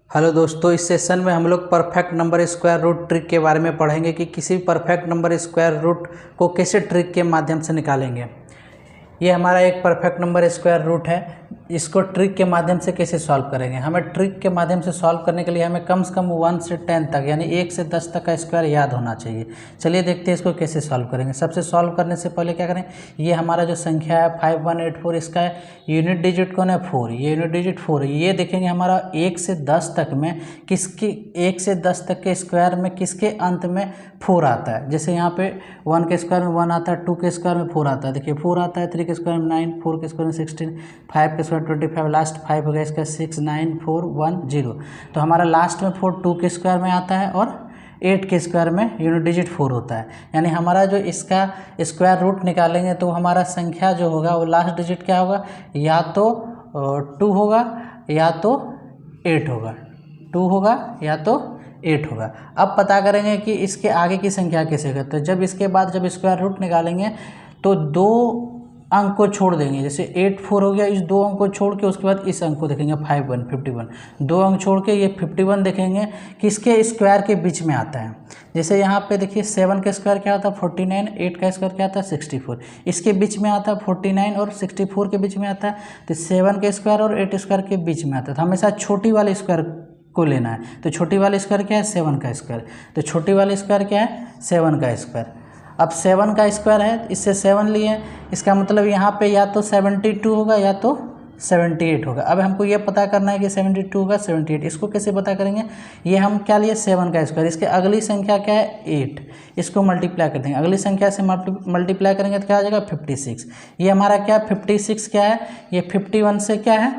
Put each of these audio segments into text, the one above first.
Hello दोस्तों, इस session में हम लोग perfect number square root trick के बारे में पढ़ेंगे कि किसी भी परफेक्ट नंबर स्क्वायर रूट को कैसे ट्रिक के माध्यम से निकालेंगे। ये हमारा एक परफेक्ट नंबर स्क्वायर रूट है, इसको ट्रिक के माध्यम से कैसे सॉल्व करेंगे। हमें ट्रिक के माध्यम से सॉल्व करने के लिए हमें कम से कम 1 से 10 तक यानी 1 से 10 तक का स्क्वायर याद होना चाहिए। चलिए देखते हैं इसको कैसे सॉल्व करेंगे। सबसे सॉल्व करने से पहले क्या करें, ये हमारा जो संख्या है 5184, इसका यूनिट डिजिट कौन है 4, ये यूनिट डिजिट 4 है। ये देखेंगे हमारा 1 से 10 तक में किसकी 1 से 10 तक के स्क्वायर में किसके अंत में 4 आता है। जैसे यहाँ पे 1 के स्क्वायर में 1 आता है, 2 के स्क्वायर में 4 आता है। देखिए 4 आता है, 3 के स्क्वायर में 9, 4 के स्क्वायर में 16, 5 के स्क्वायर 25, लास्ट 5 हो गया इसका 6, 9, 4, 1, 0। तो हमारा लास्ट में 4 2 के स्क्वायर में आता है और 8 के स्क्वायर में यूनिट डिजिट 4 होता है। यानी हमारा जो इसका स्क्वायर रूट निकालेंगे तो हमारा संख्या जो होगा वो लास्ट डिजिट क्या होगा, या तो 2 होगा या तो 8 होगा, 2 होगा या तो 8 होगा। अब पता करेंगे कि इसके आगे की संख्या कैसे करते हैं। जब इसके बाद जब स्क्वायर रूट निकालेंगे तो 2 अंक को छोड़ देंगे। जैसे 8 4 हो गया, इस 2 अंक को छोड़ के उसके बाद इस अंक को देखेंगे 51, 2 अंक छोड़ के ये 51 देखेंगे किसके स्क्वायर के बीच में आता है। जैसे यहाँ पे देखिए 7 का स्क्वायर क्या होता है 49, 8 का स्क्वायर क्या आता है 64, इसके बीच में आता है 49 और 64 के बीच में आता है। तो 7 के स्क्वायर और 8 स्क्वायर के बीच में आता है। तो हमेशा छोटी वाले स्क्वायर को लेना है। तो छोटी वाली स्क्वायर क्या है 7 का स्क्वायर, तो छोटी वाली स्क्वायर क्या है 7 का स्क्वायर। अब 7 का स्क्वायर है, इससे 7 लिए, इसका मतलब यहाँ पे या तो 72 होगा या तो 78 होगा। अब हमको ये पता करना है कि 72 होगा 78, इसको कैसे पता करेंगे। ये हम क्या लिए 7 का स्क्वायर, इसके अगली संख्या क्या है 8, इसको मल्टीप्लाई कर देंगे, अगली संख्या से मल्टीप्लाई करेंगे तो क्या आ जाएगा 56। ये हमारा क्या 56 क्या है, ये 51 से क्या है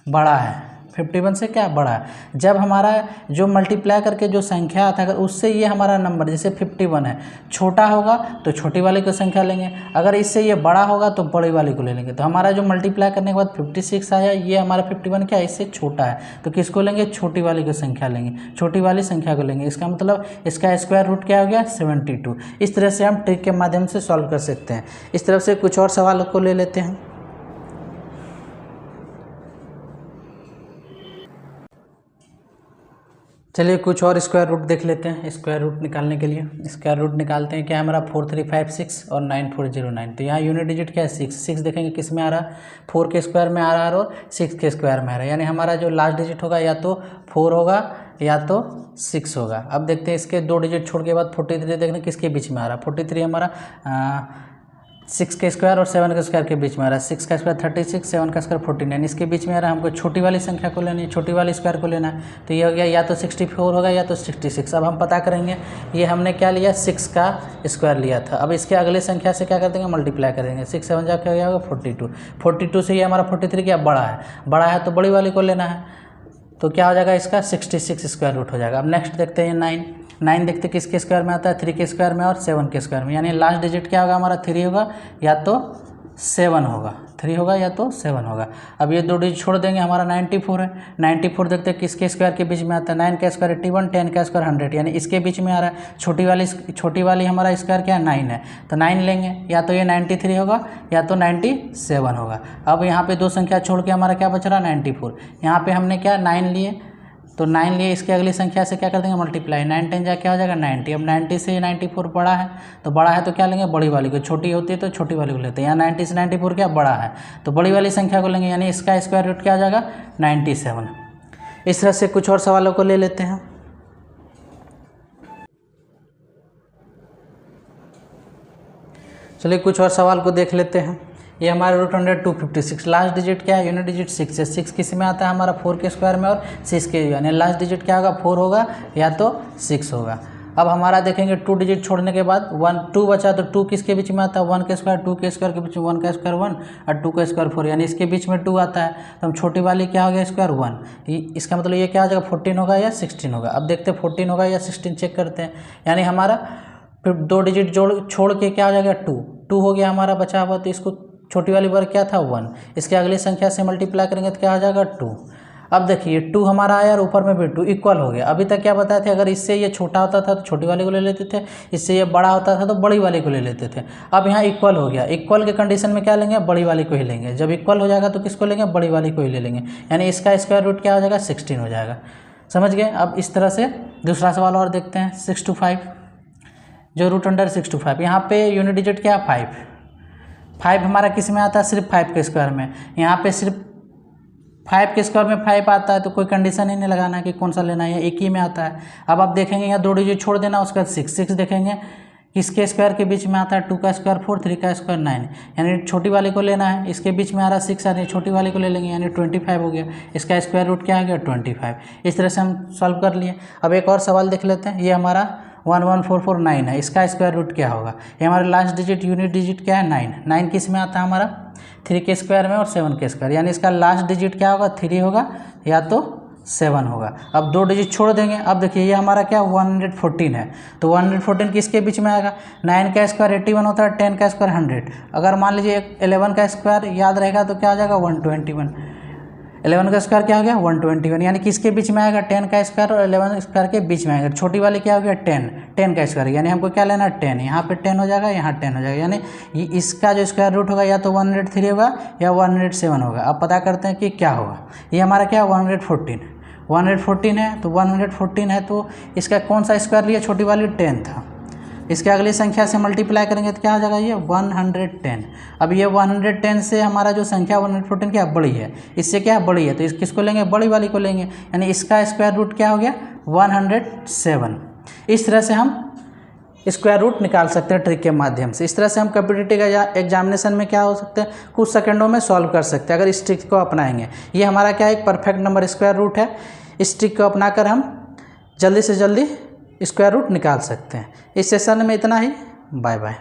बड़ा है, 51 से क्या बड़ा है। जब हमारा जो मल्टीप्लाई करके जो संख्या आता है अगर उससे ये हमारा नंबर जैसे 51 है छोटा होगा तो छोटी वाले की संख्या लेंगे, अगर इससे ये बड़ा होगा तो बड़ी वाली को ले लेंगे। तो हमारा जो मल्टीप्लाई करने के बाद 56 आया, ये हमारा 51 क्या है इससे छोटा है, तो किसको लेंगे छोटी वाली की संख्या लेंगे, छोटी वाली संख्या को लेंगे। इसका मतलब इसका स्क्वायर रूट क्या हो गया 72। इस तरह से हम ट्रिक के माध्यम से सॉल्व कर सकते हैं। इस तरफ से कुछ और सवालों को ले लेते हैं। चलिए कुछ और स्क्वायर रूट देख लेते हैं। स्क्वायर रूट निकालने के लिए स्क्वायर रूट निकालते हैं क्या, हमारा 4356 और 9409। तो यहाँ यूनिट डिजिट क्या है 6 देखेंगे किस में आ रहा है 4 के स्क्वायर में आ रहा है और 6 के स्क्वायर में आ रहा है। यानी हमारा जो लास्ट डिजिट होगा या तो 4 होगा या तो 6 होगा। अब देखते हैं इसके 2 डिजिट छोड़ के बाद 43 देखने किसके बीच में आ रहा है। 43 हमारा 6 के स्क्वायर और 7 के स्क्वायर के बीच में आ रहा है। 6 का स्क्वायर 36, 7 का स्क्वायर 49, इसके बीच में आ रहा है। हमको छोटी वाली संख्या को लेनी है, छोटी वाली स्क्वायर को लेना है। तो ये हो गया या तो 64 होगा या तो 66। अब हम पता करेंगे, ये हमने क्या लिया 6 का स्क्वायर लिया था। अब इसके अगले संख्या से क्या कर देंगे मल्टीप्लाई करेंगे, 6 7 जा क्या होगा 42, 42 से ये हमारा 43 क्या बड़ा है तो बड़ी वाली को लेना है। तो क्या हो जाएगा इसका 66 स्क्वायर रूट हो जाएगा। अब नेक्स्ट देखते हैं 9 देखते किसके स्क्वायर में आता है 3 के स्क्वायर में और 7 के स्क्वायर में। यानी लास्ट डिजिट क्या होगा हमारा 3 होगा या तो 7 होगा, 3 होगा या तो 7 होगा। अब ये 2 डिजिट छोड़ देंगे, हमारा 94 है। 94 देखते हैं किसके स्क्वायर के बीच में आता है 9 का स्क्वायर 81, 10 का स्क्वायर 100, यानी इसके बीच में आ रहा है। छोटी वाली हमारा स्क्वायर क्या है 9 है, तो 9 लेंगे, या तो ये 93 होगा या तो 97 होगा। अब यहाँ पे 2 संख्या छोड़ के हमारा क्या बच रहा 94। यहाँ पे हमने क्या 9 लिए, तो 9 लिए, इसके अगली संख्या से क्या कर देंगे मल्टीप्लाई, 9 10 जा क्या हो जाएगा 90। अब 90 से 94 बड़ा है, तो बड़ा है तो क्या लेंगे बड़ी वाली को, छोटी होती है तो छोटी वाली को लेते हैं। यहाँ 90 से 94 क्या बड़ा है तो बड़ी वाली संख्या को लेंगे, यानी इसका स्क्वायर रूट क्या आ जाएगा 97। इस तरह से कुछ और सवालों को ले लेते हैं। चलिए कुछ और सवाल को देख लेते हैं। ये हमारा रूट अंडर 256, लास्ट डिजिट क्या है यूनिट डिजिट 6 है। 6 किस में आता है हमारा 4 के स्क्वायर में और 6 के, यानी लास्ट डिजिट क्या होगा 4 होगा या तो 6 होगा। अब हमारा देखेंगे 2 डिजिट छोड़ने के बाद 2 बचा, तो 2 किसके बीच में आता है 1 के स्क्वायर 2 के स्क्वायर के बीच में 1 का स्क्वायर 1 और 2 का स्क्वायर 4, यानी इसके बीच में 2 आता है। तो हम छोटी वाली क्या हो गया स्क्वायर 1, इसका मतलब ये क्या हो जाएगा 14 होगा या 16 होगा। अब देखते हैं 14 होगा या 16 चेक करते हैं। यानी हमारा फिर 2 डिजिट छोड़ के क्या हो जाएगा 2 हो गया हमारा बचा हुआ, तो इसको छोटी वाली बार क्या था 1, इसके अगली संख्या से मल्टीप्लाई करेंगे तो क्या हो जाएगा 2। अब देखिए 2 हमारा आया और ऊपर में भी 2 इक्वल हो गया। अभी तक क्या बताए थे, अगर इससे ये छोटा होता था तो छोटी वाली को ले लेते थे, इससे ये बड़ा होता था तो बड़ी वाली को ले लेते थे। अब यहाँ इक्वल हो गया, इक्वल के कंडीशन में क्या लेंगे बड़ी वाली को ही लेंगे। जब इक्वल हो जाएगा तो किसको लेंगे बड़ी वाली को ही ले लेंगे, यानी इसका स्क्वायर रूट क्या हो जाएगा 16 हो जाएगा। समझ गए। अब इस तरह से दूसरा सवाल और देखते हैं 6 to 5, जो रूट अंडर 6 to 5। यहाँ पे यूनिट डिजिट क्या है 5 हमारा किस में आता है, सिर्फ 5 के स्क्वायर में। यहाँ पे सिर्फ 5 के स्क्वायर में 5 आता है, तो कोई कंडीशन ही नहीं लगाना है कि कौन सा लेना है, एक ही में आता है। अब आप देखेंगे यहाँ 2 डिजिट छोड़ देना, उसके बाद 6 देखेंगे किसके स्क्वायर के बीच में आता है, 2 का स्क्वायर 4, 3 का स्क्वायर 9, यानी छोटी वाले को लेना है। इसके बीच में आ रहा 6 यानी छोटी वाले को ले लेंगे, यानी 25 हो गया। इसका स्क्वायर रूट क्या आ गया 25। इस तरह से हम सॉल्व कर लिए। अब एक और सवाल देख लेते हैं। ये हमारा 11449 है, इसका स्क्वायर रूट क्या होगा। ये हमारा लास्ट डिजिट यूनिट डिजिट क्या है 9 किस में आता है हमारा 3 के स्क्वायर में और 7 के स्क्वायर, यानी इसका लास्ट डिजिट क्या होगा 3 होगा या तो 7 होगा। अब 2 डिजिट छोड़ देंगे। अब देखिए ये हमारा क्या 114 है, तो 114 किसके बीच में आएगा, 9 का स्क्वायर 81 होता है, 10 का स्क्वायर 100। अगर मान लीजिए 11 का स्क्वायर याद रहेगा तो क्या आ जाएगा 121। 11 का स्क्वायर क्या हो गया 121, यानी किसके बीच में आएगा 10 का स्क्वायर और 11 स्क्वायर के बीच में आएगा। छोटी वाली क्या हो गया 10 का स्क्वायर, यानी हमको क्या लेना है 10। यहाँ पे 10 हो जाएगा, यहाँ 10 हो जाएगा, यानी इसका जो स्क्वायर रूट होगा या तो 103 होगा या 107 होगा। अब पता करते हैं कि क्या होगा। ये हमारा क्या 114 है, तो 114 है तो इसका कौन सा स्क्वायर लिया, छोटी वाली 10 था। इसके अगली संख्या से मल्टीप्लाई करेंगे तो क्या आ जाएगा ये 110। अब ये 110 से हमारा जो संख्या 114 क्या बड़ी है, इससे क्या बड़ी है, तो किसको लेंगे, बड़ी वाली को लेंगे, यानी इसका स्क्वायर रूट क्या हो गया 107। इस तरह से हम स्क्वायर रूट निकाल सकते हैं ट्रिक के माध्यम से। इस तरह से हम कॉम्पिटिटिव एग्जामिनेशन में क्या हो सकते हैं, कुछ सेकंडों में सॉल्व कर सकते हैं अगर इस ट्रिक को अपनाएंगे। ये हमारा क्या एक परफेक्ट नंबर स्क्वायर रूट है। इस ट्रिक को अपनाकर हम जल्दी से जल्दी स्क्वायर रूट निकाल सकते हैं। इस सेशन में इतना ही। Bye bye.